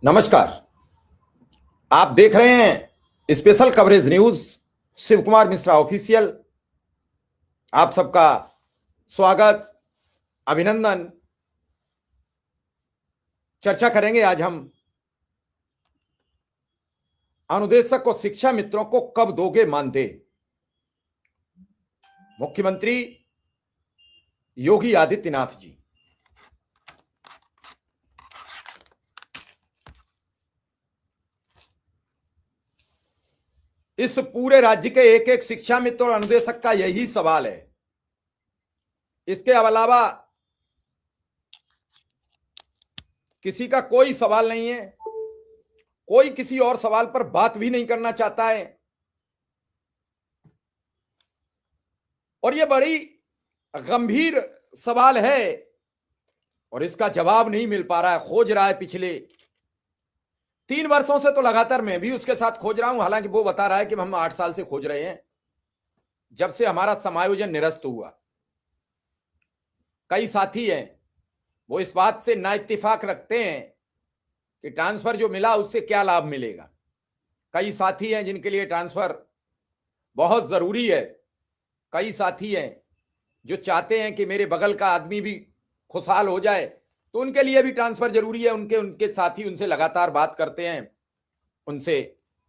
नमस्कार। आप देख रहे हैं special coverage news Shiv Kumar Mishra official. आप सबका स्वागत, अभिनंदन। चर्चा करेंगे आज हम अनुदेशक और शिक्षा मित्रों को कब दोगे मानदेय। मुख्यमंत्री योगी आदित्यनाथ जी इस पूरे राज्य के एक एक शिक्षा मित्र और अनुदेशक का यही सवाल है। इसके अलावा किसी का कोई सवाल नहीं है। कोई किसी और सवाल पर बात भी नहीं करना चाहता है और यह बड़ी गंभीर सवाल है और इसका जवाब नहीं मिल पा रहा है। खोज रहा है पिछले 3 वर्षों से, तो लगातार मैं भी उसके साथ खोज रहा हूं। हालांकि वो बता रहा है कि हम 8 साल से खोज रहे हैं, जब से हमारा समायोजन निरस्त हुआ। कई साथी हैं वो इस बात से ना इत्तेफाक रखते हैं कि ट्रांसफर जो मिला उससे क्या लाभ मिलेगा। कई साथी हैं जिनके लिए ट्रांसफर बहुत जरूरी है। कई साथी हैं जो चाहते हैं कि मेरे बगल का आदमी भी खुशहाल हो जाए, तो उनके लिए भी ट्रांसफर जरूरी है। उनके साथी उनसे लगातार बात करते हैं, उनसे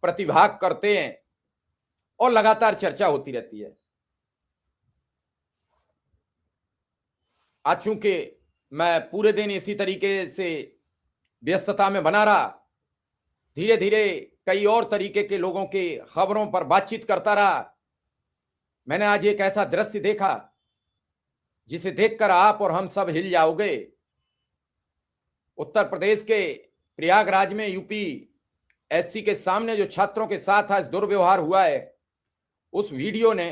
प्रतिभाग करते हैं और लगातार चर्चा होती रहती है। आज चूंकि मैं पूरे दिन इसी तरीके से व्यस्तता में बना रहा, धीरे धीरे कई और तरीके के लोगों के खबरों पर बातचीत करता रहा, मैंने आज एक ऐसा दृश्य देखा जिसे देखकर आप और हम सब हिल जाओगे। उत्तर प्रदेश के प्रयागराज में यूपीएससी के सामने जो छात्रों के साथ आज दुर्व्यवहार हुआ है, उस वीडियो ने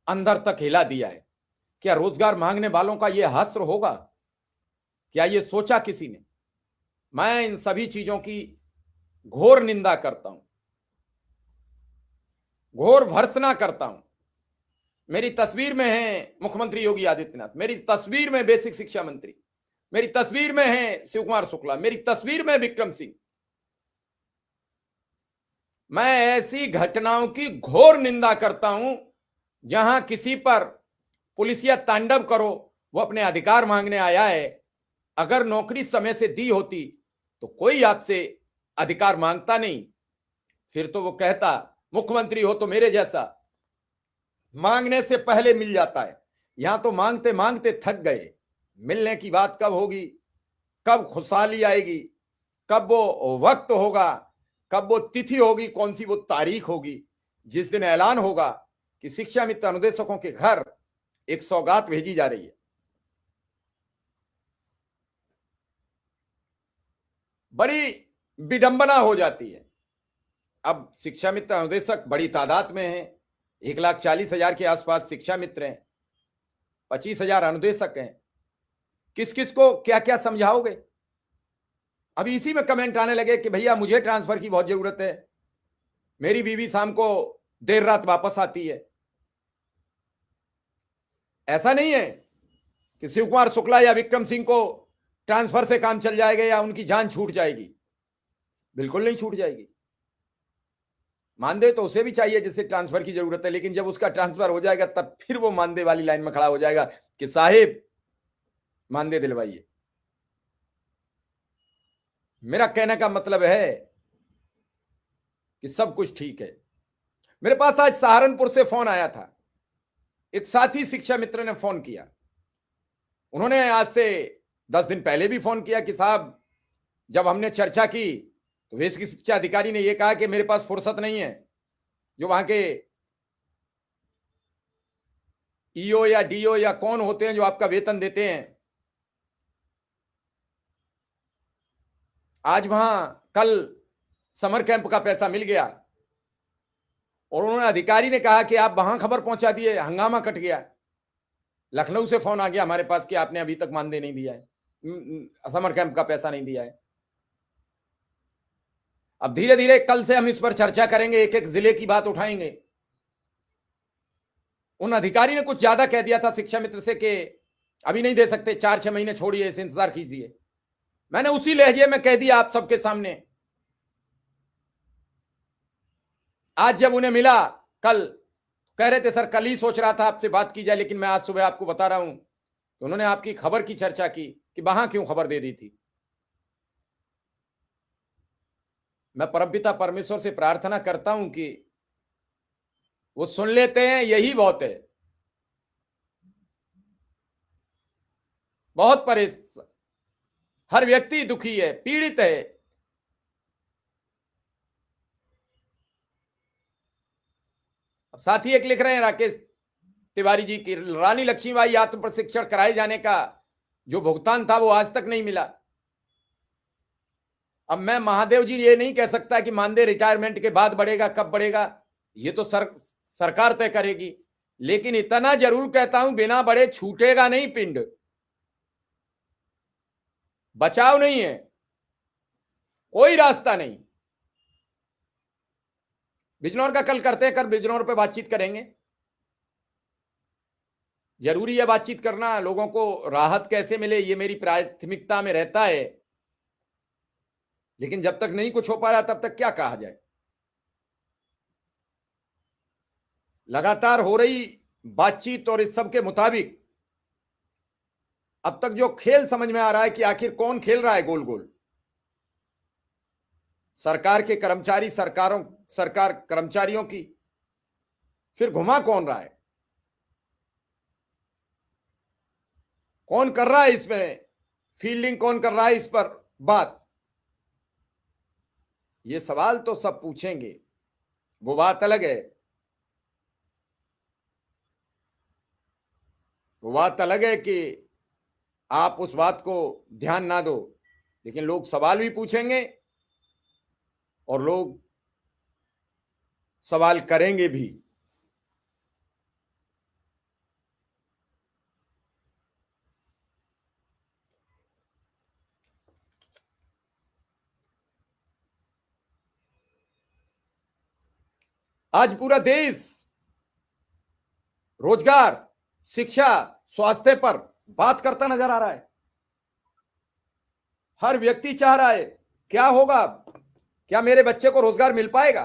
अंदर तक हिला दिया है। क्या रोजगार मांगने वालों का यह हश्र होगा? क्या यह सोचा किसी ने? मैं इन सभी चीजों की घोर निंदा करता हूं, घोर भर्त्सना करता हूं। मेरी तस्वीर में है मुख्यमंत्री योगी आदित्यनाथ, मेरी तस्वीर में बेसिक शिक्षा मंत्री, मेरी तस्वीर में है शिव कुमार शुक्ला, मेरी तस्वीर में विक्रम सिंह। मैं ऐसी घटनाओं की घोर निंदा करता हूं जहां किसी पर पुलिसिया तांडव करो। वो अपने अधिकार मांगने आया है। अगर नौकरी समय से दी होती तो कोई आपसे अधिकार मांगता नहीं। फिर तो वो कहता मुख्यमंत्री हो तो मेरे जैसा, मांगने से पहले मिल जाता है। यहां तो मांगते मांगते थक गए। मिलने की बात कब होगी, कब खुशहाली आएगी, कब वो वक्त होगा, कब वो तिथि होगी, कौन सी वो तारीख होगी जिस दिन ऐलान होगा कि शिक्षा मित्र अनुदेशकों के घर एक सौगात भेजी जा रही है। बड़ी विडंबना हो जाती है। अब शिक्षा मित्र अनुदेशक बड़ी तादाद में हैं। 1,40,000 के आसपास शिक्षा मित्र हैं, 25,000 अनुदेशक हैं। किस किस को क्या क्या समझाओगे? अभी इसी में कमेंट आने लगे कि भैया मुझे ट्रांसफर की बहुत जरूरत है, मेरी बीवी शाम को देर रात वापस आती है। ऐसा नहीं है कि शिव कुमार शुक्ला या विक्रम सिंह को ट्रांसफर से काम चल जाएगा या उनकी जान छूट जाएगी। बिल्कुल नहीं छूट जाएगी। मानदेय तो उसे भी चाहिए जिससे ट्रांसफर की जरूरत है, लेकिन जब उसका ट्रांसफर हो जाएगा तब फिर वो मानदेय वाली लाइन में खड़ा हो जाएगा कि साहिब मानदेय दिलवाइए। मेरा कहने का मतलब है कि सब कुछ ठीक है। मेरे पास आज सहारनपुर से फोन आया था। एक साथी शिक्षा मित्र ने फोन किया। उन्होंने आज से 10 दिन पहले भी फोन किया कि साहब जब हमने चर्चा की तो बेसिक शिक्षा अधिकारी ने यह कहा कि मेरे पास फुर्सत नहीं है। जो वहां के ईओ या डीओ या कौन होते हैं जो आपका वेतन देते हैं, आज वहां कल समर कैंप का पैसा मिल गया और उन्होंने अधिकारी ने कहा कि आप वहां खबर पहुंचा दिए, हंगामा कट गया। लखनऊ से फोन आ गया हमारे पास कि आपने अभी तक मानदेय नहीं दिया है, समर कैंप का पैसा नहीं दिया है। अब धीरे धीरे कल से हम इस पर चर्चा करेंगे, एक एक जिले की बात उठाएंगे। उन अधिकारी ने कुछ ज्यादा कह दिया था शिक्षा मित्र से कि अभी नहीं दे सकते, 4-6 महीने छोड़िए, इसे इंतजार कीजिए। मैंने उसी लहजे में कह दिया आप सबके सामने आज जब उन्हें मिला, कल कह रहे थे सर कल ही सोच रहा था आपसे बात की जाए, लेकिन मैं आज सुबह आपको बता रहा हूं कि उन्होंने आपकी खबर की चर्चा की कि वहां क्यों खबर दे दी थी। मैं परमपिता परमेश्वर से प्रार्थना करता हूं कि वो सुन लेते हैं, यही बहुत है। बहुत परेशान, हर व्यक्ति दुखी है, पीड़ित है। अब साथी एक लिख रहे हैं राकेश तिवारी जी की, रानी लक्ष्मीबाई आत्म प्रशिक्षण कराए जाने का जो भुगतान था वो आज तक नहीं मिला। अब मैं महादेव जी ये नहीं कह सकता कि मानदेय रिटायरमेंट के बाद बढ़ेगा, कब बढ़ेगा ये तो सरकार तय करेगी, लेकिन इतना जरूर कहता हूं बिना बढ़े छूटेगा नहीं पिंड, बचाव नहीं है, कोई रास्ता नहीं। बिजनौर का कल करते हैं, कल बिजनौर पे बातचीत करेंगे। जरूरी है बातचीत करना, लोगों को राहत कैसे मिले ये मेरी प्राथमिकता में रहता है, लेकिन जब तक नहीं कुछ हो पा रहा तब तक क्या कहा जाए। लगातार हो रही बातचीत और इस सब के मुताबिक अब तक जो खेल समझ में आ रहा है कि आखिर कौन खेल रहा है गोल गोल। सरकार के कर्मचारी, सरकार कर्मचारियों की, फिर घुमा कौन रहा है, कौन कर रहा है इसमें फील्डिंग, कौन कर रहा है इस पर बात, ये सवाल तो सब पूछेंगे। वो बात अलग है, वो बात अलग है कि आप उस बात को ध्यान ना दो, लेकिन लोग सवाल भी पूछेंगे और लोग सवाल करेंगे भी। आज पूरा देश रोजगार, शिक्षा, स्वास्थ्य पर बात करता नजर आ रहा है। हर व्यक्ति चाह रहा है क्या होगा, क्या मेरे बच्चे को रोजगार मिल पाएगा,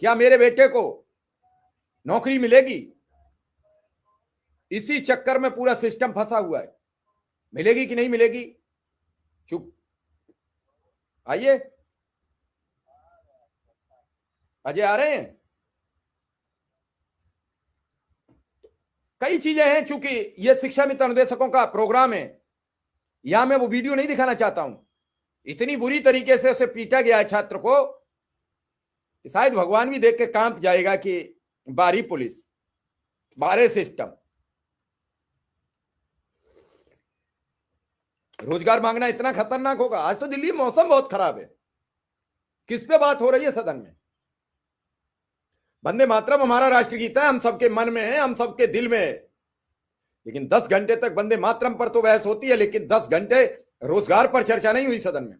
क्या मेरे बेटे को नौकरी मिलेगी। इसी चक्कर में पूरा सिस्टम फंसा हुआ है, मिलेगी कि नहीं मिलेगी। चुप, आइए, अजय आ रहे हैं। कई चीजें हैं, चूंकि यह शिक्षा मित्र अनुदेशकों का प्रोग्राम है, यहां मैं वो वीडियो नहीं दिखाना चाहता हूं। इतनी बुरी तरीके से उसे पीटा गया है छात्र को कि शायद भगवान भी देख के कांप जाएगा कि बारी पुलिस, बारे सिस्टम। रोजगार मांगना इतना खतरनाक होगा। आज तो दिल्ली में मौसम बहुत खराब है, किस पे बात हो रही है सदन में। वंदे मातरम हमारा राष्ट्रगीत है, हम सबके मन में है, हम सबके दिल में है, लेकिन 10 घंटे तक वंदे मातरम पर तो बहस होती है, लेकिन 10 घंटे रोजगार पर चर्चा नहीं हुई सदन में।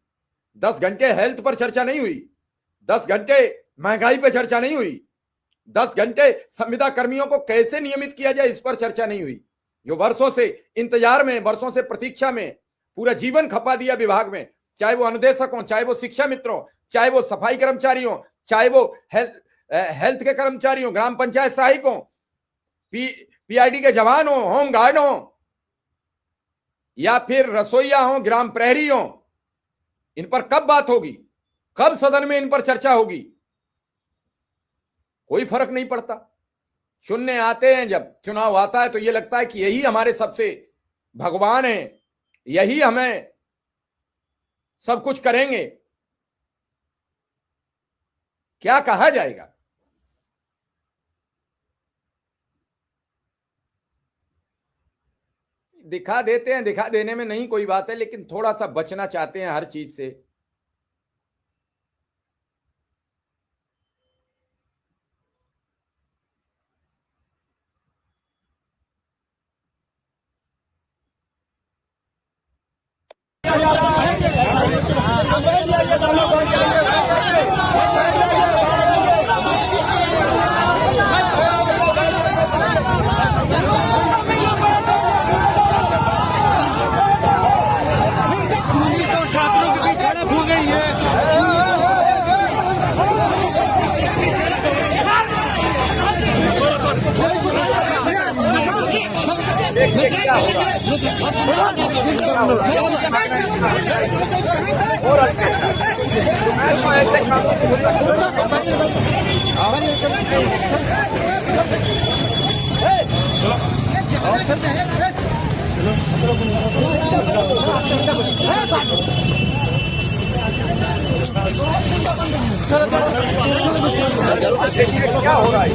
10 घंटे हेल्थ पर चर्चा नहीं हुई, 10 घंटे महंगाई पर चर्चा नहीं हुई, 10 घंटे संविदा कर्मियों को कैसे नियमित किया जाए इस पर चर्चा नहीं हुई। जो वर्षों से इंतजार में, वर्षों से प्रतीक्षा में पूरा जीवन खपा दिया विभाग में, चाहे वो अनुदेशक हो, चाहे वो शिक्षा मित्रों, चाहे वो सफाई कर्मचारी हो, चाहे वो हेल्थ के कर्मचारी हो, ग्राम पंचायत सहायक हो, पीआईडी के जवान हो, होम गार्ड हो, या फिर रसोईया हो, ग्राम प्रहरी हो, इन पर कब बात होगी, कब सदन में इन पर चर्चा होगी। कोई फर्क नहीं पड़ता। चुनने आते हैं, जब चुनाव आता है तो यह लगता है कि यही हमारे सबसे भगवान है, यही हमें सब कुछ करेंगे। क्या कहा जाएगा। दिखा देते हैं, दिखा देने में नहीं कोई बात है, लेकिन थोड़ा सा बचना चाहते हैं हर चीज से। छात्रों के बीच क्या हो रहा है?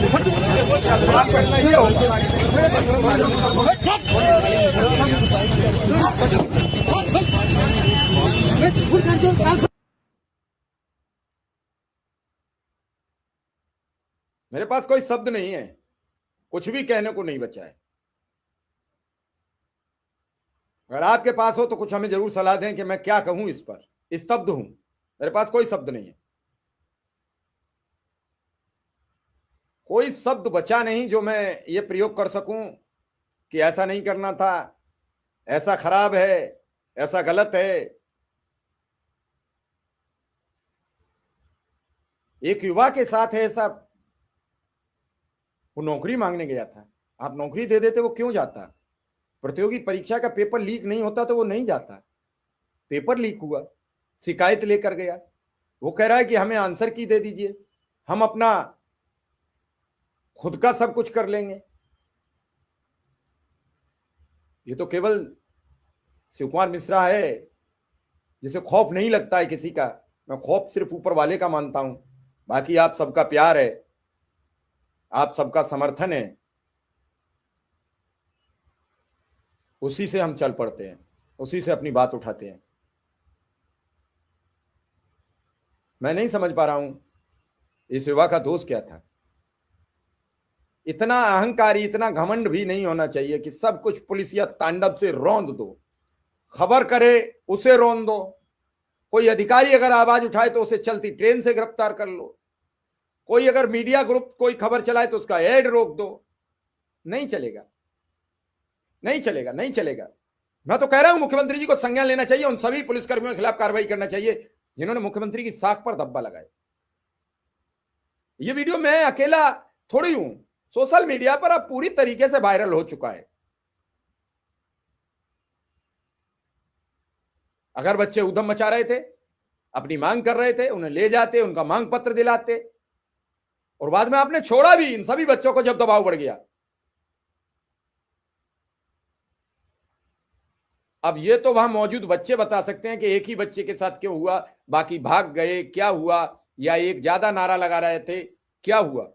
मेरे पास कोई शब्द नहीं है, कुछ भी कहने को नहीं बचा है। अगर आपके पास हो तो कुछ हमें जरूर सलाह दें कि मैं क्या कहूं। इस पर स्तब्ध हूं, मेरे पास कोई शब्द नहीं है, कोई शब्द बचा नहीं जो मैं ये प्रयोग कर सकूं कि ऐसा नहीं करना था, ऐसा खराब है, ऐसा गलत है। एक युवा के साथ है ऐसा, वो नौकरी मांगने गया था, आप नौकरी दे देते वो क्यों जाता? प्रतियोगी परीक्षा का पेपर लीक नहीं होता तो वो नहीं जाता। पेपर लीक हुआ, शिकायत लेकर गया, वो कह रहा है कि हमें आंसर की दे दीजिए, हम अपना खुद का सब कुछ कर लेंगे। ये तो केवल शिव कुमार मिश्रा है जिसे खौफ नहीं लगता है किसी का। मैं खौफ सिर्फ ऊपर वाले का मानता हूं, बाकी आप सबका प्यार है, आप सबका समर्थन है, उसी से हम चल पड़ते हैं, उसी से अपनी बात उठाते हैं। मैं नहीं समझ पा रहा हूं इस युवा का दोष क्या था। इतना अहंकारी, इतना घमंड भी नहीं होना चाहिए कि सब कुछ पुलिसिया तांडव से रौंद दो, खबर करे उसे रौंद दो, कोई अधिकारी अगर आवाज उठाए तो उसे चलती ट्रेन से गिरफ्तार कर लो, कोई अगर मीडिया ग्रुप कोई खबर चलाए तो उसका ऐड रोक दो। नहीं चलेगा, नहीं चलेगा, नहीं चलेगा। मैं तो कह रहा हूं मुख्यमंत्री जी को संज्ञान लेना चाहिए, उन सभी पुलिसकर्मियों के खिलाफ कार्रवाई करना चाहिए जिन्होंने मुख्यमंत्री की साख पर धब्बा लगाया। ये वीडियो मैं अकेला थोड़ी हूं, सोशल मीडिया पर अब पूरी तरीके से वायरल हो चुका है। अगर बच्चे उधम मचा रहे थे, अपनी मांग कर रहे थे, उन्हें ले जाते, उनका मांग पत्र दिलाते, और बाद में आपने छोड़ा भी इन सभी बच्चों को जब दबाव बढ़ गया। अब ये तो वहां मौजूद बच्चे बता सकते हैं कि एक ही बच्चे के साथ क्यों हुआ, बाकी भाग गए, क्या हुआ, या एक ज्यादा नारा लगा रहे थे, क्या हुआ।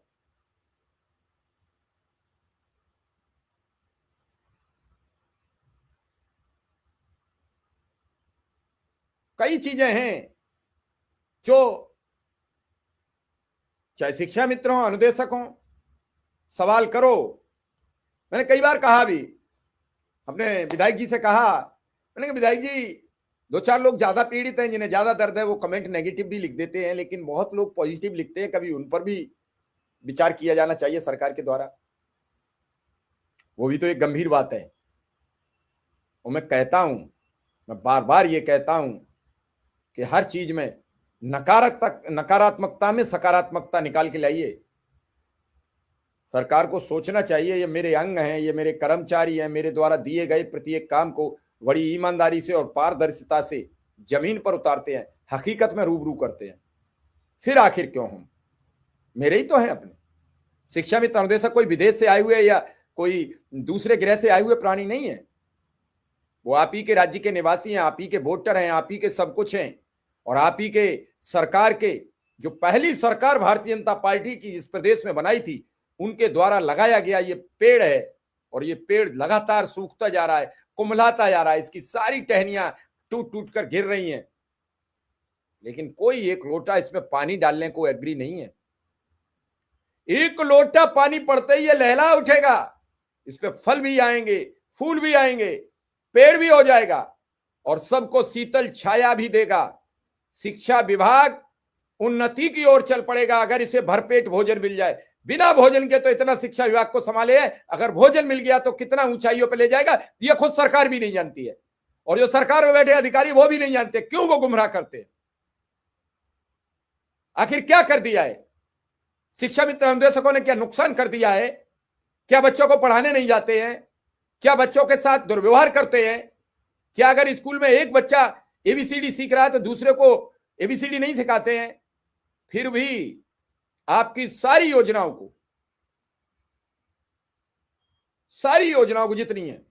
कई चीजें हैं जो चाहे शिक्षा मित्र हो, अनुदेशक हो, सवाल करो। मैंने कई बार कहा भी, अपने विधायक जी से कहा, मैंने कहा विधायक जी, दो चार लोग ज्यादा पीड़ित हैं, जिन्हें ज्यादा दर्द है, वो कमेंट नेगेटिव भी लिख देते हैं, लेकिन बहुत लोग पॉजिटिव लिखते हैं, कभी उन पर भी विचार किया जाना चाहिए सरकार के द्वारा। वो भी तो एक गंभीर बात है। वो मैं कहता हूं, मैं बार बार ये कहता हूं कि हर चीज में नकारात्मकता में सकारात्मकता निकाल के लाइए। सरकार को सोचना चाहिए, ये मेरे अंग हैं, ये मेरे कर्मचारी हैं, मेरे द्वारा दिए गए प्रत्येक काम को बड़ी ईमानदारी से और पारदर्शिता से जमीन पर उतारते हैं, हकीकत में रूबरू करते हैं। फिर आखिर क्यों हम, मेरे ही तो हैं अपने। शिक्षा मित्र अनुदेशक कोई विदेश से आए हुए या कोई दूसरे ग्रह से आए हुए प्राणी नहीं है। वो आप ही के राज्य के निवासी हैं, आप ही के वोटर हैं, आप ही के सब कुछ हैं, और आप ही के सरकार के, जो पहली सरकार भारतीय जनता पार्टी की इस प्रदेश में बनाई थी, उनके द्वारा लगाया गया ये पेड़ है, और ये पेड़ लगातार सूखता जा रहा है, कुम्हलाता जा रहा है, इसकी सारी टहनियां टूट टूट कर गिर रही हैं, लेकिन कोई एक लोटा इसमें पानी डालने को एग्री नहीं है। एक लोटा पानी पड़ते ही ये लहला उठेगा, इस पे फल भी आएंगे, फूल भी आएंगे, पेड़ भी हो जाएगा, और सबको शीतल छाया भी देगा। शिक्षा विभाग उन्नति की ओर चल पड़ेगा अगर इसे भरपेट भोजन मिल जाए। बिना भोजन के तो इतना शिक्षा विभाग को संभाले है, अगर भोजन मिल गया तो कितना ऊंचाइयों पर ले जाएगा, यह खुद सरकार भी नहीं जानती है, और जो सरकार में बैठे अधिकारी वो भी नहीं जानते क्यों वो गुमराह करते हैं। आखिर क्या कर दिया है शिक्षा मित्र अनुदेशकों ने, क्या नुकसान कर दिया है? क्या बच्चों को पढ़ाने नहीं जाते हैं? क्या बच्चों के साथ दुर्व्यवहार करते हैं? क्या अगर स्कूल में एक बच्चा एबीसीडी सीख रहा है तो दूसरे को एबीसीडी नहीं सिखाते हैं? फिर भी आपकी सारी योजनाओं को जितनी है,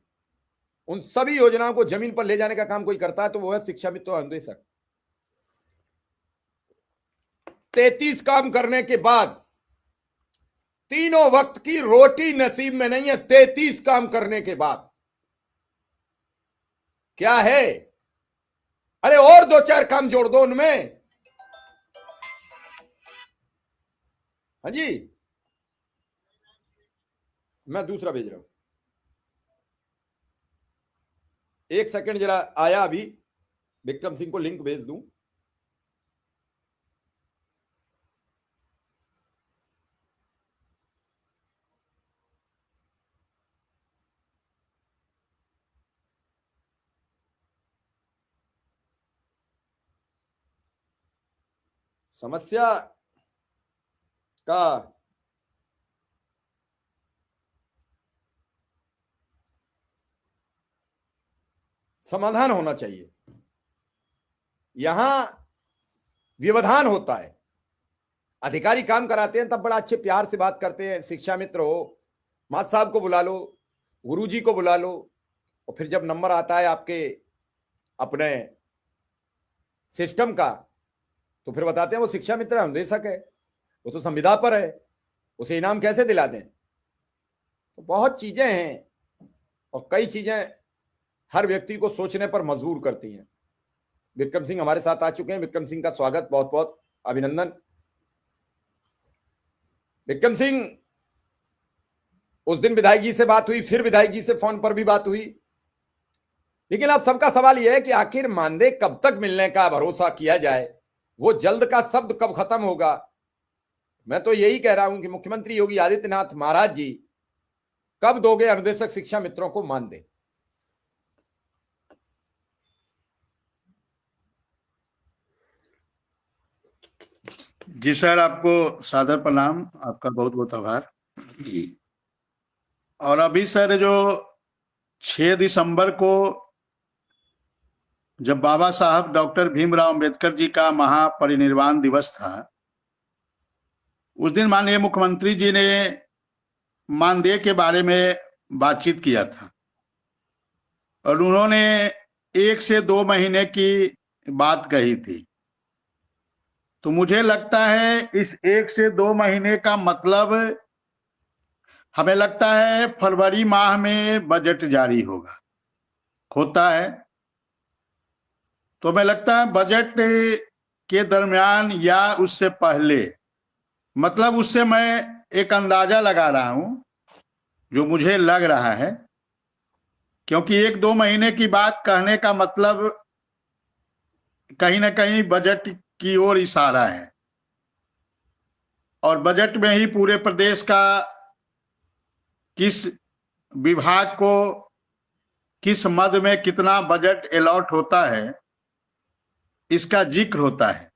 उन सभी योजनाओं को जमीन पर ले जाने का काम कोई करता है तो वो है शिक्षा मित्र अन्वेषक। 33 काम करने के बाद तीनों वक्त की रोटी नसीब में नहीं है। 33 काम करने के बाद क्या है? अरे और 2-4 काम जोड़ दो उनमें। हाँ जी, मैं दूसरा भेज रहा हूं, 1 सेकंड जरा, आया अभी। विक्रम सिंह को लिंक भेज दूं। समस्या का समाधान होना चाहिए। यहां व्यवधान होता है। अधिकारी काम कराते हैं तब बड़ा अच्छे प्यार से बात करते हैं, शिक्षा मित्र हो, मास्टर साहब को बुला लो, गुरुजी को बुला लो, और फिर जब नंबर आता है आपके अपने सिस्टम का तो फिर बताते हैं वो शिक्षा मित्र अनुदेशक है, वो तो संविदा पर है, उसे इनाम कैसे दिला दें? तो बहुत चीजें हैं और कई चीजें हर व्यक्ति को सोचने पर मजबूर करती हैं। विक्रम सिंह हमारे साथ आ चुके हैं। विक्रम सिंह का स्वागत, बहुत बहुत अभिनंदन। विक्रम सिंह, उस दिन विधायक जी से बात हुई, फिर विधायक जी से फोन पर भी बात हुई, लेकिन अब सबका सवाल यह है कि आखिर मानदेय कब तक मिलने का भरोसा किया जाए? वो जल्द का शब्द कब खत्म होगा? मैं तो यही कह रहा हूं कि मुख्यमंत्री योगी आदित्यनाथ महाराज जी कब दोगे अनुदेशक शिक्षा मित्रों को मानदेय? जी सर, आपको सादर प्रणाम, आपका बहुत बहुत आभार। और अभी सर जो 6 दिसंबर को जब बाबा साहब डॉक्टर भीमराव अंबेडकर जी का महापरिनिर्वाण दिवस था, उस दिन माननीय मुख्यमंत्री जी ने मानदेय के बारे में बातचीत किया था और उन्होंने 1 से 2 महीने की बात कही थी। तो मुझे लगता है इस 1 से 2 महीने का मतलब, हमें लगता है फरवरी माह में बजट जारी होता है। तो हमें लगता है बजट के दरमियान या उससे पहले, मतलब उससे मैं एक अंदाजा लगा रहा हूं जो मुझे लग रहा है, क्योंकि 1-2 महीने की बात कहने का मतलब कहीं ना कहीं बजट की ओर इशारा है और बजट में ही पूरे प्रदेश का किस विभाग को किस मद में कितना बजट अलॉट होता है इसका जिक्र होता है।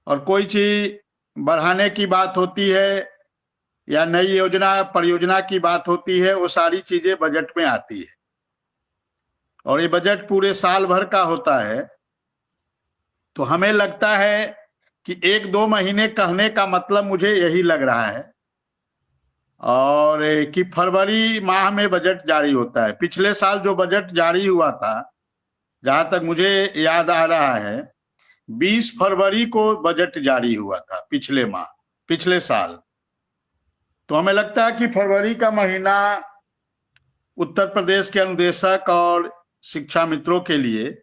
और कोई चीज बढ़ाने की बात होती है या नई योजना परियोजना की बात होती है, वो सारी चीजें बजट में आती है और ये बजट पूरे साल भर का होता है। तो हमें लगता है कि 1-2 महीने कहने का मतलब मुझे यही लग रहा है, और कि फरवरी माह में बजट जारी होता है। पिछले साल जो बजट जारी हुआ था, जहां तक मुझे याद आ रहा है, 20 फरवरी को बजट जारी हुआ था पिछले साल। तो हमें लगता है कि फरवरी का महीना उत्तर प्रदेश के अनुदेशक और शिक्षा मित्रों के लिए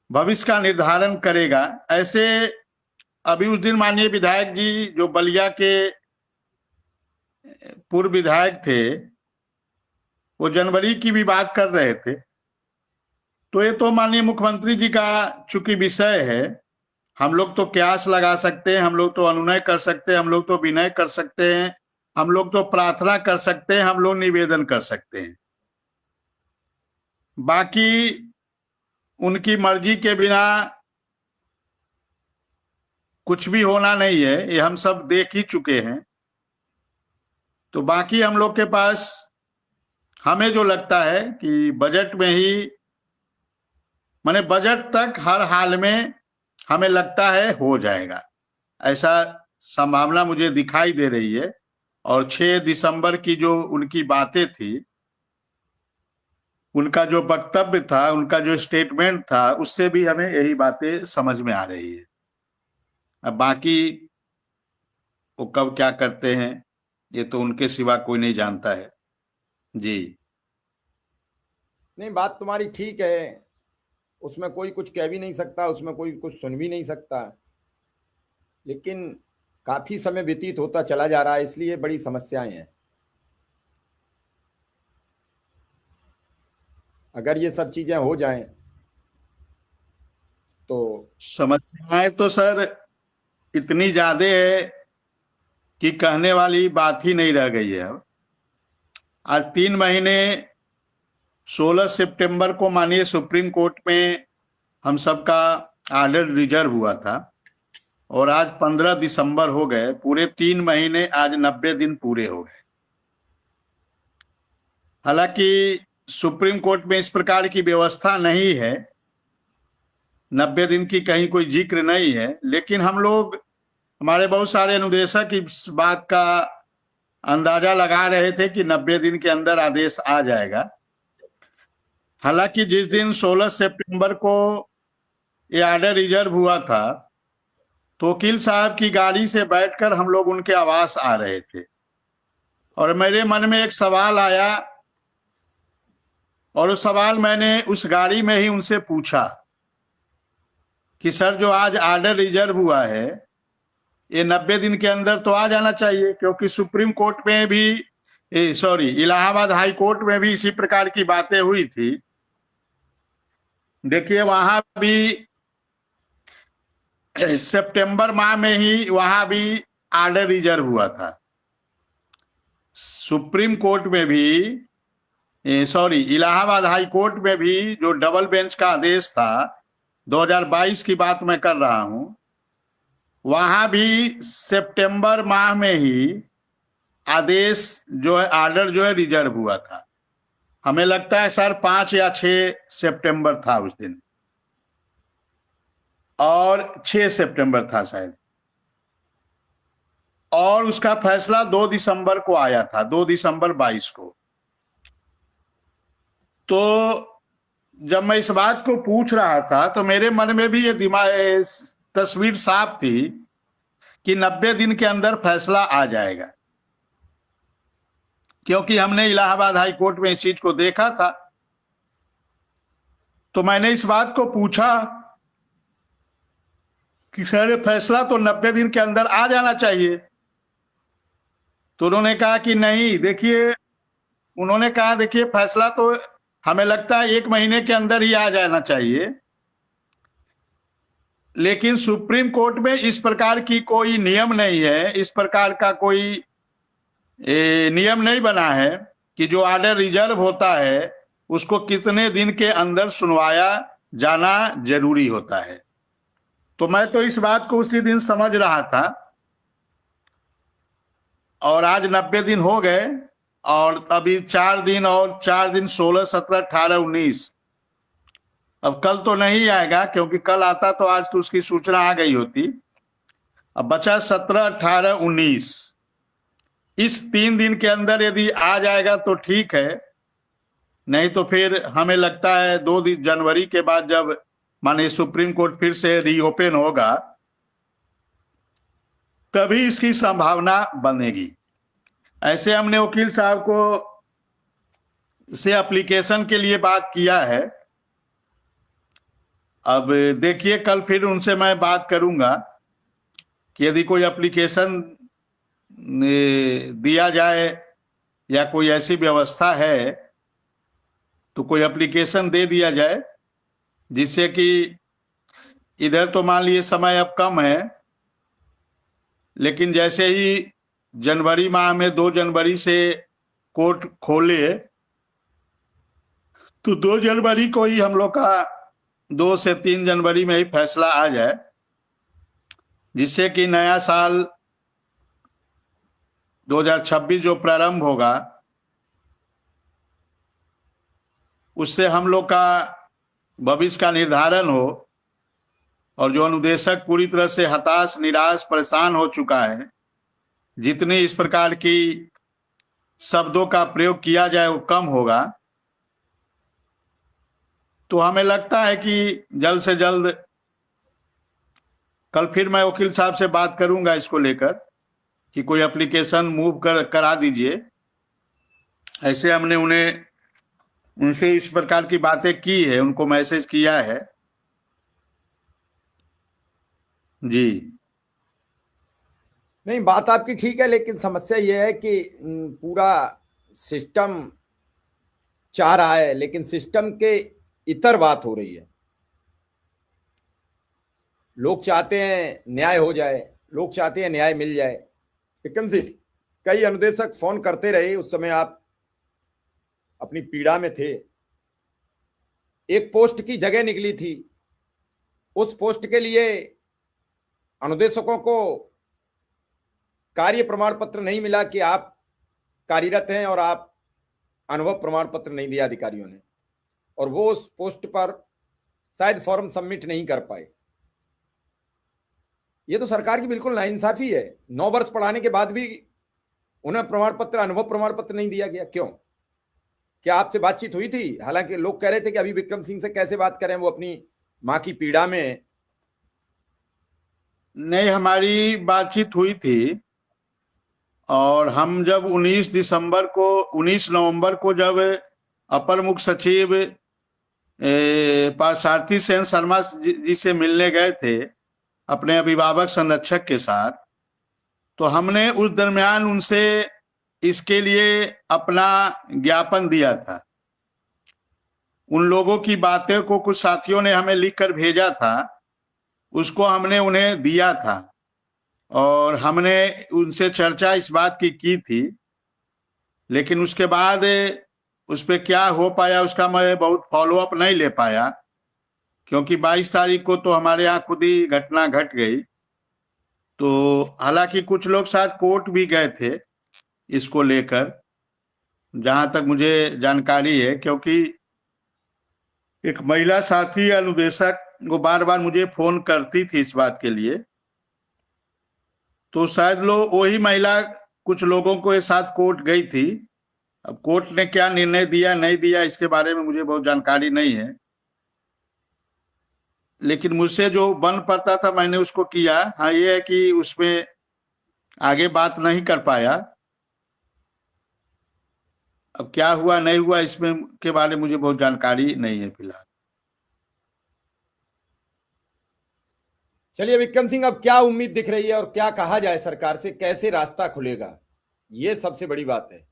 भविष्य का निर्धारण करेगा। ऐसे अभी उस दिन माननीय विधायक जी जो बलिया के पूर्व विधायक थे, वो जनवरी की भी बात कर रहे थे। तो ये तो माननीय मुख्यमंत्री जी का चूंकि विषय है, हम लोग तो क्यास लगा सकते हैं, हम लोग तो अनुनय कर सकते हैं, हम लोग तो विनय कर सकते हैं, हम लोग तो प्रार्थना कर सकते हैं, हम लोग निवेदन कर सकते हैं। बाकी उनकी मर्जी के बिना कुछ भी होना नहीं है, ये हम सब देख ही चुके हैं। तो बाकी हम लोग के पास हमें जो लगता है कि बजट में ही, माने बजट तक हर हाल में हमें लगता है हो जाएगा, ऐसा संभावना मुझे दिखाई दे रही है। और 6 दिसंबर की जो उनकी बातें थी, उनका जो वक्तव्य था, उनका जो स्टेटमेंट था, उससे भी हमें यही बातें समझ में आ रही है। अब बाकी वो कब क्या करते हैं, ये तो उनके सिवा कोई नहीं जानता है। जी। नहीं, बात तुम्हारी ठीक है, उसमें कोई कुछ कह भी नहीं सकता, उसमें कोई कुछ सुन भी नहीं सकता, लेकिन काफी समय व्यतीत होता चला जा रहा है, इसलिए बड़ी समस्याएं हैं। अगर ये सब चीजें हो जाएं तो समस्याएं तो सर इतनी ज्यादा है कि कहने वाली बात ही नहीं रह गई है। अब आज 3 महीने, 16 सितंबर को माननीय सुप्रीम कोर्ट में हम सबका ऑर्डर रिजर्व हुआ था, और आज 15 दिसंबर हो गए, पूरे 3 महीने, आज 90 दिन पूरे हो गए। हालांकि सुप्रीम कोर्ट में इस प्रकार की व्यवस्था नहीं है, 90 दिन की कहीं कोई जिक्र नहीं है, लेकिन हम लोग, हमारे बहुत सारे अनुदेशक इस बात का अंदाजा लगा रहे थे कि 90 दिन के अंदर आदेश आ जाएगा। हालांकि जिस दिन 16 सितंबर को ये ऑर्डर रिजर्व हुआ था, तो वकील साहब की गाड़ी से बैठकर हम लोग उनके आवास आ रहे थे, और मेरे मन में एक सवाल आया, और उस सवाल मैंने उस गाड़ी में ही उनसे पूछा कि सर, जो आज ऑर्डर रिजर्व हुआ है, ये 90 दिन के अंदर तो आ जाना चाहिए, क्योंकि सुप्रीम कोर्ट में भी, सॉरी, इलाहाबाद हाई कोर्ट में भी इसी प्रकार की बातें हुई थी। देखिए, वहां भी सितंबर माह में ही वहां भी ऑर्डर रिजर्व हुआ था। सुप्रीम कोर्ट में भी, सॉरी, इलाहाबाद हाई कोर्ट में भी जो डबल बेंच का आदेश था, 2022 की बात मैं कर रहा हूं, वहां भी सितंबर माह में ही आदेश जो है, ऑर्डर जो है, रिजर्व हुआ था। हमें लगता है सर 5 या 6 सितंबर था उस दिन, और 6 सितंबर था शायद, और उसका फैसला 2 दिसंबर को आया था, 2 दिसंबर 22 को। तो जब मैं इस बात को पूछ रहा था, तो मेरे मन में भी ये दिमाग तस्वीर साफ थी कि 90 दिन के अंदर फैसला आ जाएगा, क्योंकि हमने इलाहाबाद हाई कोर्ट में इस चीज को देखा था। तो मैंने इस बात को पूछा कि सर, फैसला तो 90 दिन के अंदर आ जाना चाहिए। तो उन्होंने कहा कि नहीं, देखिए, उन्होंने कहा, देखिए, फैसला तो हमें लगता है 1 महीने के अंदर ही आ जाना चाहिए, लेकिन सुप्रीम कोर्ट में इस प्रकार की कोई नियम नहीं है, इस प्रकार का कोई नियम नहीं बना है कि जो ऑर्डर रिजर्व होता है उसको कितने दिन के अंदर सुनवाया जाना जरूरी होता है। तो मैं तो इस बात को उसी दिन समझ रहा था, और आज 90 दिन हो गए, और अभी 4 दिन, और 4 दिन 16, 17, 18, 19, अब कल तो नहीं आएगा, क्योंकि कल आता तो आज तो उसकी सूचना आ गई होती। अब बचा 17, 18, 19, इस 3 दिन के अंदर यदि आ जाएगा तो ठीक है, नहीं तो फिर हमें लगता है 2 जनवरी के बाद, जब माने सुप्रीम कोर्ट फिर से रीओपन होगा, तभी इसकी संभावना बनेगी। ऐसे हमने वकील साहब को से एप्लीकेशन के लिए बात किया है। अब देखिए, कल फिर उनसे मैं बात करूंगा कि यदि कोई एप्लीकेशन दिया जाए या कोई ऐसी व्यवस्था है, तो कोई एप्लीकेशन दे दिया जाए, जिससे कि इधर तो मान लिए समय अब कम है, लेकिन जैसे ही जनवरी माह में 2 जनवरी से कोर्ट खोले, तो 2 जनवरी को ही हम लोग का 2 से 3 जनवरी में ही फैसला आ जाए, जिससे कि नया साल 2026 जो प्रारंभ होगा, उससे हम लोग का भविष्य का निर्धारण हो, और जो अनुदेशक पूरी तरह से हताश, निराश, परेशान हो चुका है, जितनी इस प्रकार की शब्दों का प्रयोग किया जाए वो कम होगा। तो हमें लगता है कि जल्द से जल्द कल फिर मैं वकील साहब से बात करूंगा इसको लेकर कि कोई एप्लीकेशन मूव करा दीजिए। ऐसे हमने उनसे इस प्रकार की बातें की है, उनको मैसेज किया है जी। नहीं, बात आपकी ठीक है, लेकिन समस्या यह है कि पूरा सिस्टम चाह रहा है, लेकिन सिस्टम के इतर बात हो रही है। लोग चाहते हैं न्याय हो जाए, लोग चाहते हैं न्याय मिल जाए। विक्रम सिंह, कई अनुदेशक फोन करते रहे, उस समय आप अपनी पीड़ा में थे। एक पोस्ट की जगह निकली थी, उस पोस्ट के लिए अनुदेशकों को कार्य प्रमाण पत्र नहीं मिला कि आप कार्यरत हैं, और आप अनुभव प्रमाण पत्र नहीं दिया अधिकारियों ने, और वो उस पोस्ट पर शायद फॉर्म सबमिट नहीं कर पाए। ये तो सरकार की बिल्कुल नाइंसाफी है। 9 वर्ष पढ़ाने के बाद भी उन्हें प्रमाण पत्र, अनुभव प्रमाण पत्र नहीं दिया गया, क्यों? क्या आपसे बातचीत हुई थी? हालांकि लोग कह रहे थे कि अभी विक्रम सिंह से कैसे बात करें, वो अपनी मां की पीड़ा में है। नहीं, हमारी बातचीत हुई थी, और हम जब 19 नवंबर को जब अपर मुख्य सचिव पार्थसारथी सेन शर्मा जी से मिलने गए थे अपने अभिभावक संरक्षक के साथ, तो हमने उस दरमियान उनसे इसके लिए अपना ज्ञापन दिया था। उन लोगों की बातें को कुछ साथियों ने हमें लिखकर भेजा था, उसको हमने उन्हें दिया था, और हमने उनसे चर्चा इस बात की थी। लेकिन उसके बाद उस पर क्या हो पाया उसका मैं बहुत फॉलो अप नहीं ले पाया, क्योंकि 22 तारीख को तो हमारे यहाँ खुद ही घटना घट गई। तो हालांकि कुछ लोग साथ कोर्ट भी गए थे इसको लेकर, जहां तक मुझे जानकारी है, क्योंकि एक महिला साथी अनुदेशक वो बार बार मुझे फोन करती थी इस बात के लिए। तो शायद वही महिला कुछ लोगों के साथ कोर्ट गई थी। अब कोर्ट ने क्या निर्णय दिया नहीं दिया इसके बारे में मुझे बहुत जानकारी नहीं है, लेकिन मुझसे जो बन पड़ता था मैंने उसको किया। हाँ, ये है कि उसमें आगे बात नहीं कर पाया। अब क्या हुआ नहीं हुआ इसमें के बारे में मुझे बहुत जानकारी नहीं है फिलहाल। चलिए विक्रम सिंह, अब क्या उम्मीद दिख रही है और क्या कहा जाए सरकार से, कैसे रास्ता खुलेगा? ये सबसे बड़ी बात है।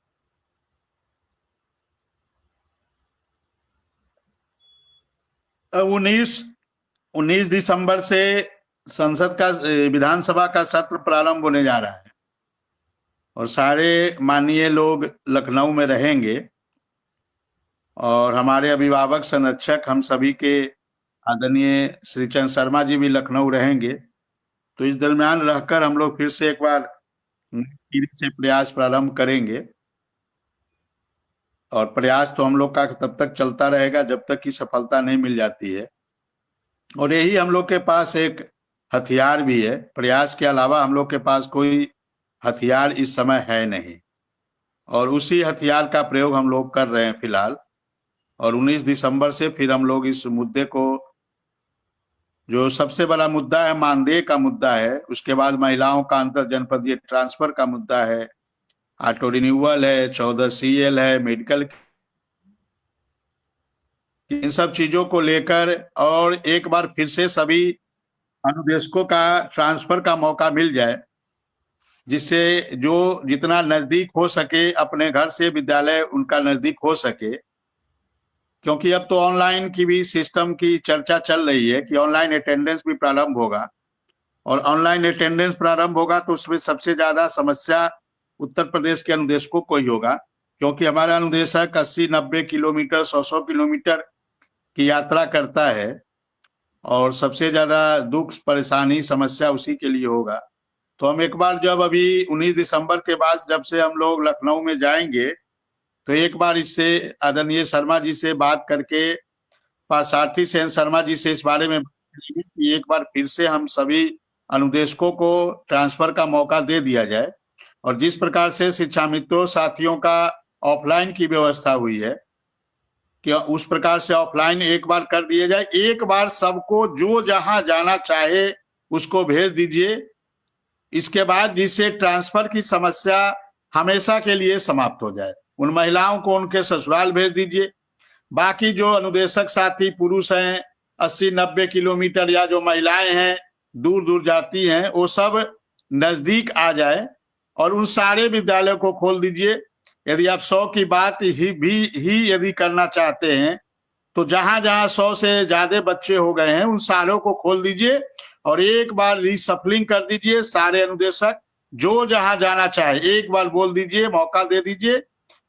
अब 19 दिसंबर से संसद का विधानसभा का सत्र प्रारंभ होने जा रहा है, और सारे माननीय लोग लखनऊ में रहेंगे, और हमारे अभिभावक संरक्षक हम सभी के आदरणीय श्री चंद्र शर्मा जी भी लखनऊ रहेंगे। तो इस दरमियान रहकर हम लोग फिर से एक बार फिर से प्रयास प्रारंभ करेंगे, और प्रयास तो हम लोग का तब तक चलता रहेगा जब तक कि सफलता नहीं मिल जाती है। और यही हम लोग के पास एक हथियार भी है। प्रयास के अलावा हम लोग के पास कोई हथियार इस समय है नहीं, और उसी हथियार का प्रयोग हम लोग कर रहे हैं फिलहाल। और 19 दिसंबर से फिर हम लोग इस मुद्दे को, जो सबसे बड़ा मुद्दा है मानदेय का मुद्दा है, उसके बाद महिलाओं का अंतर जनपदीय ट्रांसफर का मुद्दा है, ऑटो रिन्यूअल है, 14 CL है, मेडिकल, इन सब चीजों को लेकर, और एक बार फिर से सभी अनुदेशकों का ट्रांसफर का मौका मिल जाए, जिससे जो जितना नजदीक हो सके अपने घर से विद्यालय उनका नजदीक हो सके। क्योंकि अब तो ऑनलाइन की भी सिस्टम की चर्चा चल रही है कि ऑनलाइन अटेंडेंस भी प्रारंभ होगा, और ऑनलाइन अटेंडेंस प्रारंभ होगा तो उसमें सबसे ज्यादा समस्या उत्तर प्रदेश के अनुदेशकों को ही होगा, क्योंकि हमारा अनुदेशक 80-90 किलोमीटर 100 किलोमीटर की यात्रा करता है, और सबसे ज्यादा दुख परेशानी समस्या उसी के लिए होगा। तो हम एक बार जब अभी 19 दिसंबर के बाद जब से हम लोग लखनऊ में जाएंगे, तो एक बार इससे आदरणीय शर्मा जी से बात करके, पार्थसारथी सेन शर्मा जी से इस बारे में कि एक बार फिर से हम सभी अनुदेशकों को ट्रांसफर का मौका दे दिया जाए, और जिस प्रकार से शिक्षा मित्रों साथियों का ऑफलाइन की व्यवस्था हुई है कि उस प्रकार से ऑफलाइन एक बार कर दिया जाए। एक बार सबको जो जहां जाना चाहे उसको भेज दीजिए। इसके बाद जिससे ट्रांसफर की समस्या हमेशा के लिए समाप्त हो जाए, उन महिलाओं को उनके ससुराल भेज दीजिए। बाकी जो अनुदेशक साथी पुरुष हैं 80-90 किलोमीटर, या जो महिलाएं हैं दूर दूर जाती हैं, वो सब नजदीक आ जाए और उन सारे विद्यालयों को खोल दीजिए। यदि आप 100 की बात ही यदि करना चाहते हैं तो जहां जहां 100 से ज्यादा बच्चे हो गए हैं उन सारों को खोल दीजिए और एक बार रीसफलिंग कर दीजिए। सारे अनुदेशक जो जहां जाना चाहे एक बार बोल दीजिए, मौका दे दीजिए,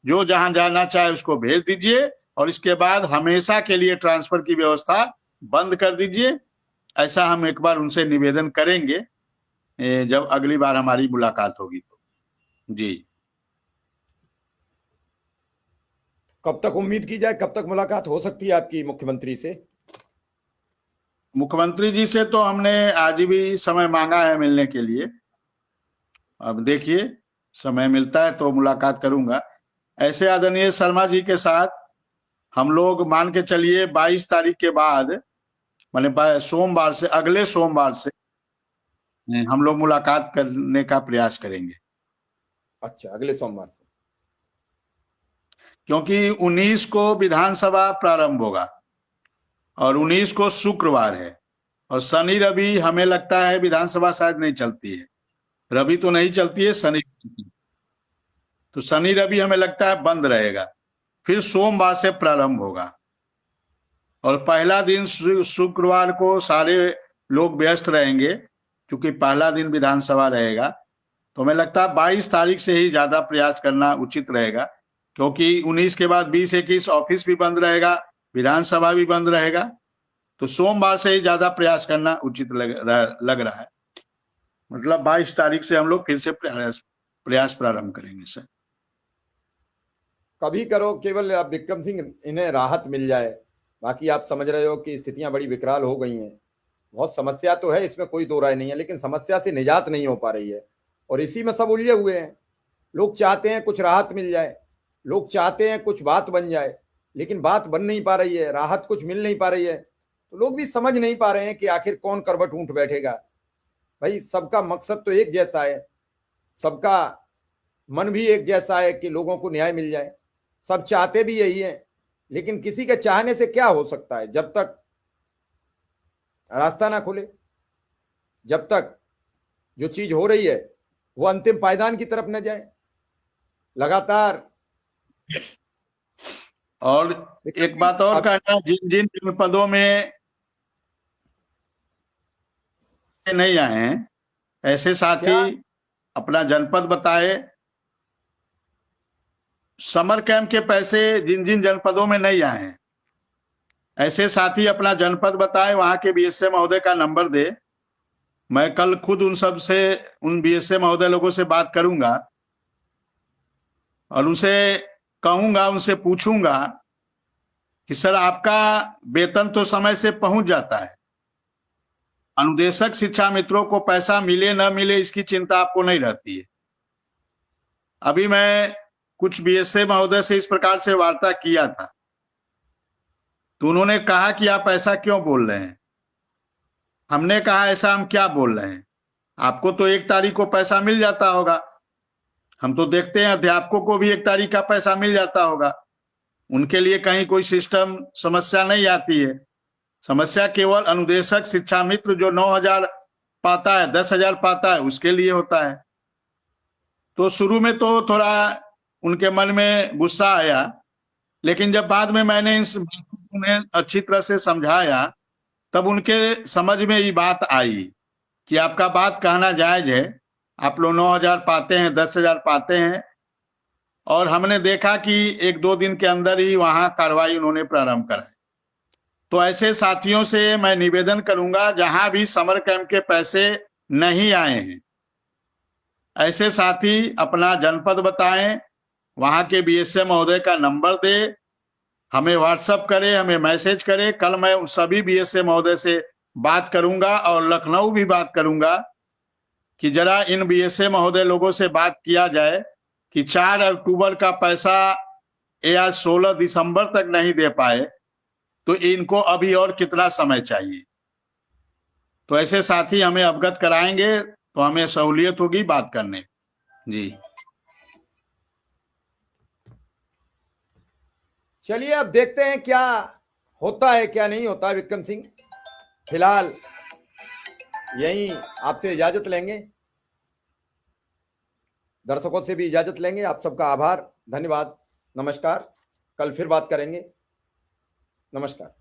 जो जहां जाना चाहे उसको भेज दीजिए और इसके बाद हमेशा के लिए ट्रांसफर की व्यवस्था बंद कर दीजिए। ऐसा हम एक बार उनसे निवेदन करेंगे जब अगली बार हमारी मुलाकात होगी तो। जी, कब तक उम्मीद की जाए, कब तक मुलाकात हो सकती है आपकी मुख्यमंत्री से? मुख्यमंत्री जी से तो हमने आज भी समय मांगा है मिलने के लिए। अब देखिए समय मिलता है तो मुलाकात करूंगा। ऐसे आदरणीय शर्मा जी के साथ हम लोग मान के चलिए 22 तारीख के बाद, माने सोमवार से, अगले सोमवार से हम लोग मुलाकात करने का प्रयास करेंगे। अच्छा, अगले सोमवार से? क्योंकि 19 को विधानसभा प्रारंभ होगा और 19 को शुक्रवार है और शनि रवि हमें लगता है विधानसभा शायद नहीं चलती है। रवि तो नहीं चलती है, शनि, तो शनि रवि हमें लगता है बंद रहेगा। फिर सोमवार से प्रारंभ होगा और पहला दिन शुक्रवार को सारे लोग व्यस्त रहेंगे क्योंकि पहला दिन विधानसभा रहेगा। तो हमें लगता है 22 तारीख से ही ज्यादा प्रयास करना उचित रहेगा, क्योंकि 19 के बाद 20-21 ऑफिस भी बंद रहेगा, विधानसभा भी बंद रहेगा। तो सोमवार से ही ज्यादा प्रयास करना उचित लग रहा है। मतलब 22 तारीख से हम लोग फिर से प्रयास प्रारंभ करेंगे सर। कभी करो, केवल आप विक्रम सिंह इन्हें राहत मिल जाए। बाकी आप समझ रहे हो कि स्थितियां बड़ी विकराल हो गई हैं। बहुत समस्या तो है, इसमें कोई दो राय नहीं है, लेकिन समस्या से निजात नहीं हो पा रही है और इसी में सब उलझे हुए हैं। लोग चाहते हैं कुछ राहत मिल जाए, लोग चाहते हैं कुछ बात बन जाए, लेकिन बात बन नहीं पा रही है, राहत कुछ मिल नहीं पा रही है। तो लोग भी समझ नहीं पा रहे हैं कि आखिर कौन करवट ऊंट बैठेगा। भाई सबका मकसद तो एक जैसा है, सबका मन भी एक जैसा है कि लोगों को न्याय मिल जाए। सब चाहते भी यही है, लेकिन किसी के चाहने से क्या हो सकता है जब तक रास्ता ना खुले, जब तक जो चीज हो रही है वो अंतिम पायदान की तरफ न जाए। लगातार और एक बात और कहना, जिन जिन जनपदों में नहीं आए हैं ऐसे साथी अपना जनपद बताए। समर कैंप के पैसे जिन जिन जनपदों में नहीं आए हैं ऐसे साथी अपना जनपद बताए, वहां के बीएसए महोदय का नंबर दे। मैं कल खुद उन बीएसए महोदय लोगों से बात करूंगा और उनसे कहूंगा, उनसे पूछूंगा कि सर आपका वेतन तो समय से पहुंच जाता है, अनुदेशक शिक्षा मित्रों को पैसा मिले न मिले इसकी चिंता आपको नहीं रहती है। अभी मैं कुछ बीएसए महोदय से इस प्रकार से वार्ता किया था तो उन्होंने कहा कि आप ऐसा क्यों बोल रहे हैं। हमने कहा ऐसा हम क्या बोल रहे हैं, आपको तो 1 तारीख को पैसा मिल जाता होगा। हम तो देखते हैं अध्यापकों को भी 1 तारीख का पैसा मिल जाता होगा, उनके लिए कहीं कोई सिस्टम समस्या नहीं आती है। समस्या केवल अनुदेशक शिक्षा मित्र जो 9,000 पाता है, 10,000 पाता है, उसके लिए होता है। तो शुरू में तो थोड़ा उनके मन में गुस्सा आया, लेकिन जब बाद में मैंने उन्हें अच्छी तरह से समझाया तब उनके समझ में ये बात आई कि आपका बात कहना जायज है, आप लोग 9,000 पाते हैं, 10,000 पाते हैं। और हमने देखा कि 1-2 दिन के अंदर ही वहां कार्रवाई उन्होंने प्रारंभ कराई। तो ऐसे साथियों से मैं निवेदन करूंगा, जहां भी समर कैंप के पैसे नहीं आए हैं ऐसे साथी अपना जनपद बताएं वहां के बीएसए महोदय का नंबर दे, हमें व्हाट्सएप करे, हमें मैसेज करे। कल मैं उन सभी बीएसए महोदय से बात करूंगा और लखनऊ भी बात करूंगा कि जरा इन बीएसए महोदय लोगों से बात किया जाए कि 4 अक्टूबर का पैसा या 16 दिसंबर तक नहीं दे पाए तो इनको अभी और कितना समय चाहिए। तो ऐसे साथी हमें अवगत कराएंगे तो हमें सहूलियत होगी बात करने। जी चलिए अब देखते हैं क्या होता है क्या नहीं होता है विक्रम सिंह। फिलहाल यहीं आपसे इजाजत लेंगे, दर्शकों से भी इजाजत लेंगे। आप सबका आभार, धन्यवाद, नमस्कार। कल फिर बात करेंगे। नमस्कार।